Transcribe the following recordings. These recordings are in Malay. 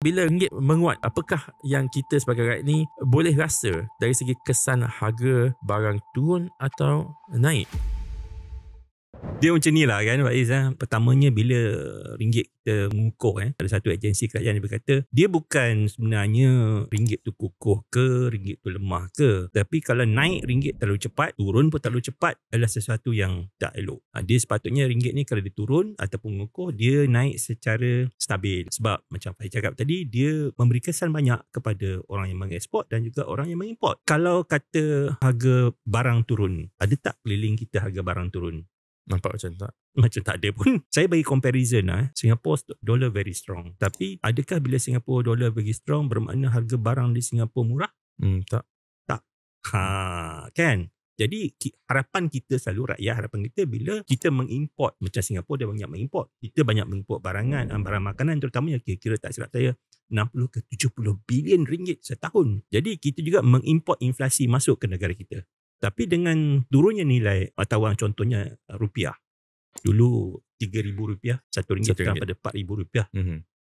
bila ringgit menguat, apakah yang kita sebagai rakyat ni boleh rasa dari segi kesan harga barang turun atau naik? Dia macam ni lah kan Faiz. Pertamanya bila ringgit kita mengukuh, ada satu agensi kerajaan yang berkata dia bukan sebenarnya ringgit tu kukuh ke, ringgit tu lemah ke, tapi kalau naik ringgit terlalu cepat, turun pun terlalu cepat adalah sesuatu yang tak elok. Dia sepatutnya ringgit ni kalau dia turun ataupun mengukuh, dia naik secara stabil. Sebab macam Faiz cakap tadi, dia memberi kesan banyak kepada orang yang mengeksport dan juga orang yang mengimport. Kalau kata harga barang turun, ada tak keliling kita harga barang turun? Nampak macam tak? Macam tak ada pun. Saya bagi comparison Singapore dollar very strong. Tapi adakah bila Singapore dollar very strong bermakna harga barang di Singapura murah? Tak. Tak. Kan? Jadi harapan kita selalu rakyat, harapan kita bila kita mengimport, macam Singapura dia banyak mengimport. Kita banyak mengimport barangan, barang makanan terutamanya, kira-kira tak silap saya 60 ke 70 bilion ringgit setahun. Jadi kita juga mengimport inflasi masuk ke negara kita. Tapi dengan turunnya nilai mata wang, contohnya rupiah. Dulu RM3,000, RM1 sekarang pada RM4,000.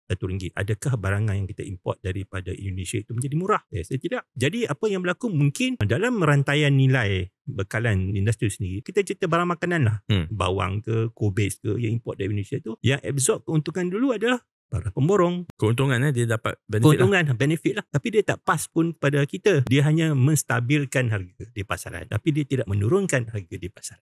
RM1. Adakah barangan yang kita import daripada Indonesia itu menjadi murah? Saya tidak. Jadi apa yang berlaku mungkin dalam rantaian nilai bekalan industri sendiri, kita cerita barang makanan lah. Bawang ke, kobis ke yang import dari Indonesia itu, yang absorb keuntungan dulu adalah para pemborong. Keuntungan dia dapat benefit. Benefit lah. Tapi dia tak pas pun pada kita. Dia hanya menstabilkan harga di pasaran. Tapi dia tidak menurunkan harga di pasaran.